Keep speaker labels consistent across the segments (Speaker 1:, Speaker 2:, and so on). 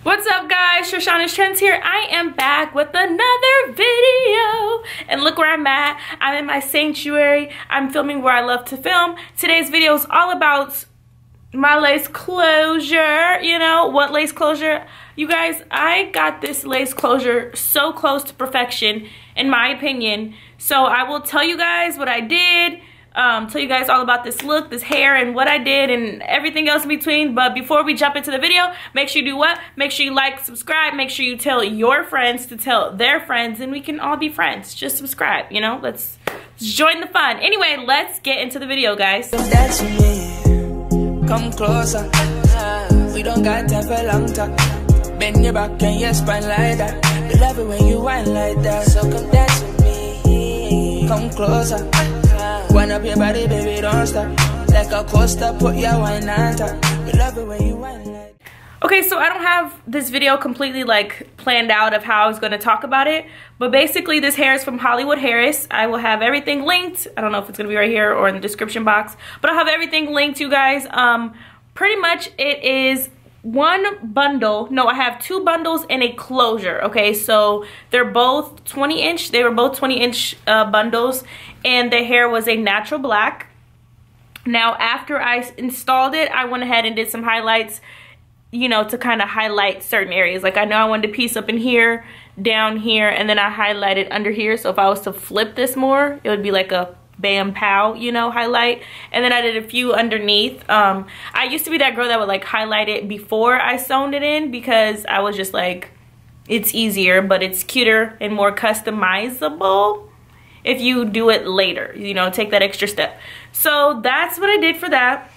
Speaker 1: What's up guys, Trishonnastrends here. I am back with another video. And look where I'm at. I'm in my sanctuary. I'm filming where I love to film. Today's video is all about my lace closure. You know, what lace closure? You guys, I got this lace closure so close to perfection, in my opinion. So I will tell you guys what I did. Tell you guys all about this look, this hair, and what I did and everything else in between. But before we jump into the video, make sure you do what? Make sure you like, subscribe, make sure you tell your friends to tell their friends, and we can all be friends. Just subscribe, you know? Let's join the fun. Anyway, let's get into the video, guys.
Speaker 2: That's me. Come closer. We don't got time for long talk. Bend your back and your spine like that. I love it when you whine like that. So come dance with me. Come closer. Wind up your body, baby, don't stop. Like a coaster, put your wine on top. We love it when you whine like that.
Speaker 1: Okay, so I don't have this video completely like planned out of how I was going to talk about it, but basically this hair is from Hollywood Harris. I will have everything linked. I don't know if it's going to be right here or in the description box, but I'll have everything linked, you guys. Pretty much it is one bundle. No, I have two bundles and a closure. Okay, so they're both 20-inch. They were both 20-inch bundles, and the hair was a natural black. Now, after I installed it, I went ahead and did some highlights, you know, to kind of highlight certain areas. Like I know I wanted to piece up in here, down here, and then I highlighted under here. So if I was to flip this more, it would be like a bam pow, you know, highlight. And then I did a few underneath. I used to be that girl that would like highlight it before I sewn it in, because I was just like, it's easier, but it's cuter and more customizable if you do it later, you know, take that extra step. So that's what I did for that.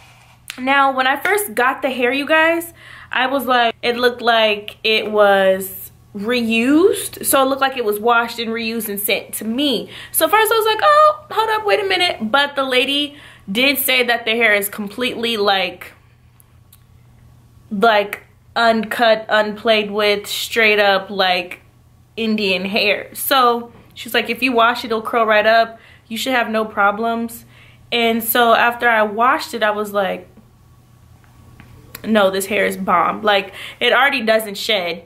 Speaker 1: Now, when I first got the hair, you guys, I was like, it looked like it was reused. So it looked like it was washed and reused and sent to me. So first I was like, oh, hold up, wait a minute. But the lady did say that the hair is completely like uncut, unplayed with, straight up like Indian hair. So she's like, if you wash it, it'll curl right up. You should have no problems. And so after I washed it, I was like, no, this hair is bomb. Like, it already doesn't shed.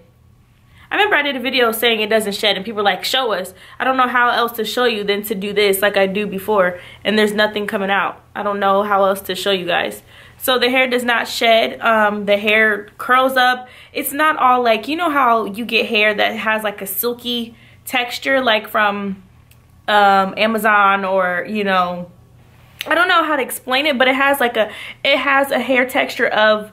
Speaker 1: I remember I did a video saying it doesn't shed, and people were like, show us. I don't know how else to show you than to do this like I do before, and there's nothing coming out. I don't know how else to show you guys. So the hair does not shed. The hair curls up. It's not all like, you know how you get hair that has like a silky texture, like from Amazon, or, you know, I don't know how to explain it, but it has like a hair texture of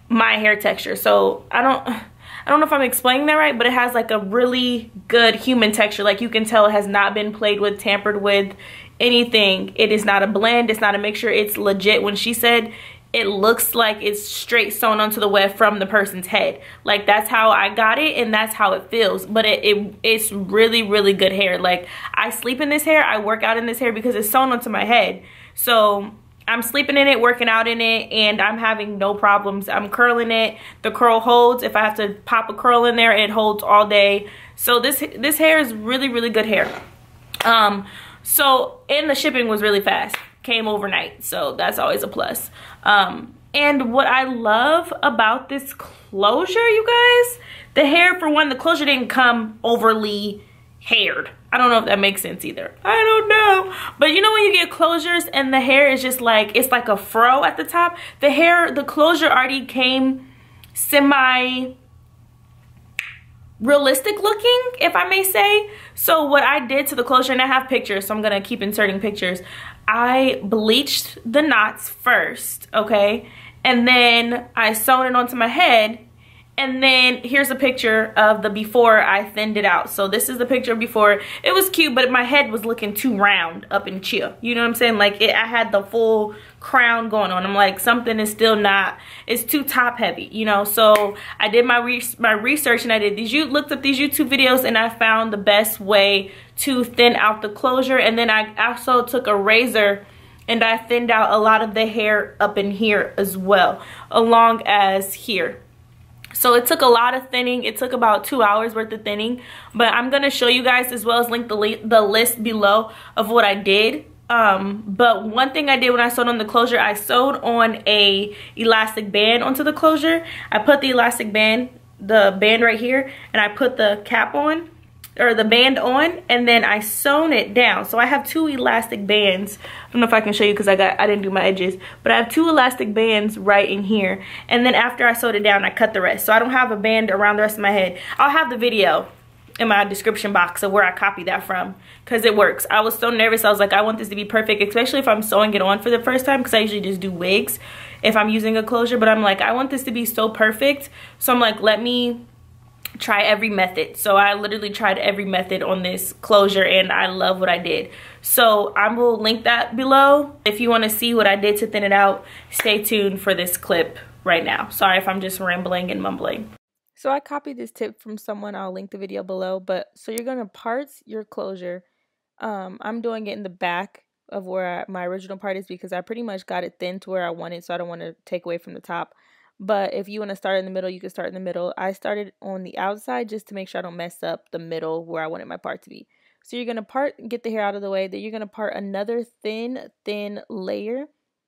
Speaker 1: my hair texture. So I don't know if I'm explaining that right, but it has like a really good human texture. Like you can tell it has not been played with, tampered with, anything. It is not a blend. It's not a mixture. It's legit. When she said it looks like it's straight sewn onto the web from the person's head. Like that's how I got it, and that's how it feels. But it's really, really good hair. Like I sleep in this hair. I work out in this hair because it's sewn onto my head. So I'm sleeping in it, working out in it, and I'm having no problems. I'm curling it. The curl holds. If I have to pop a curl in there, it holds all day. So this hair is really, really good hair. And the shipping was really fast. Came overnight. So that's always a plus. And what I love about this closure, you guys, the hair, for one, the closure didn't come overly haired. I don't know if that makes sense either. I don't know. But you know when you get closures and the hair is just like, it's like a fro at the top? The closure already came semi realistic looking, if I may say. So what I did to the closure, and I have pictures, so I'm gonna keep inserting pictures. I bleached the knots first, okay? And then I sewn it onto my head. And then here's a picture of the before I thinned it out. So this is the picture before. It was cute, but my head was looking too round up in chill. You know what I'm saying? Like I had the full crown going on. I'm like, something is still not, it's too top heavy, you know? So I did my research, and I did looked up these YouTube videos, and I found the best way to thin out the closure. And then I also took a razor and I thinned out a lot of the hair up in here as well, along as here. So it took a lot of thinning. It took about 2 hours worth of thinning. But I'm going to show you guys, as well as link the list below of what I did. But one thing I did when I sewed on the closure, I sewed on a elastic band onto the closure. I put the elastic band band right here, and I put the cap on, or the band on, and then I sewn it down. So I have 2 elastic bands. I don't know if I can show you because I didn't do my edges, but I have 2 elastic bands right in here. And then after I sewed it down, I cut the rest. So I don't have a band around the rest of my head. I'll have the video in my description box of where I copied that from, because it works. I was so nervous. I was like, I want this to be perfect, especially if I'm sewing it on for the first time, because I usually just do wigs if I'm using a closure. But I'm like, I want this to be so perfect. So I'm like, let me try every method. So I literally tried every method on this closure, and I love what I did. So I will link that below. If you want to see what I did to thin it out, stay tuned for this clip right now. Sorry if I'm just rambling and mumbling. So I copied this tip from someone. I'll link the video below. But so you're going to parts your closure. I'm doing it in the back of where my original part is, because I pretty much got it thin to where I want it, so I don't want to take away from the top. But if you want to start in the middle, you can start in the middle. I started on the outside just to make sure I don't mess up the middle where I wanted my part to be. So you're going to part, get the hair out of the way. Then you're going to part another thin layer.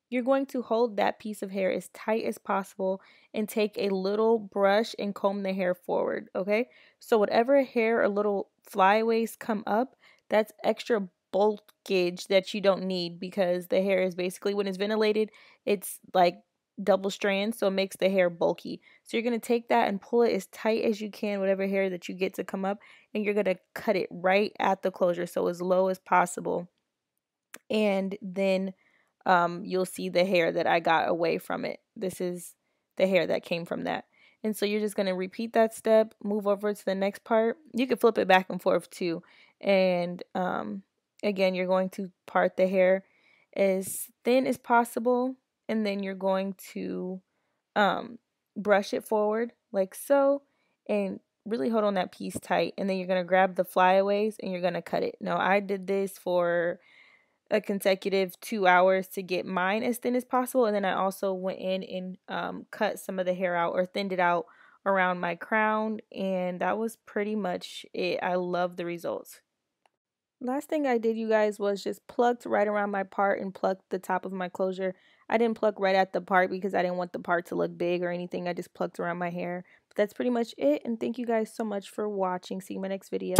Speaker 1: You're going to hold that piece of hair as tight as possible and take a little brush and comb the hair forward, okay? So whatever hair or little flyaways come up, that's extra bulkage that you don't need, because the hair is basically, when it's ventilated, it's like double strands, so it makes the hair bulky. So you're going to take that and pull it as tight as you can, whatever hair that you get to come up, and you're going to cut it right at the closure, so as low as possible. And then you'll see the hair that I got away from it. This is the hair that came from that. And so you're just going to repeat that step, move over to the next part. You can flip it back and forth too. And again, you're going to part the hair as thin as possible, and then you're going to brush it forward like so, and really hold on that piece tight. And then you're going to grab the flyaways and you're going to cut it. Now, I did this for a consecutive 2 hours to get mine as thin as possible, and then I also went in and cut some of the hair out, or thinned it out around my crown, and that was pretty much it. I love the results. Last thing I did, you guys, was just plucked right around my part and plucked the top of my closure. I didn't pluck right at the part because I didn't want the part to look big or anything. I just plucked around my hair. But that's pretty much it, and thank you guys so much for watching. See you in my next video.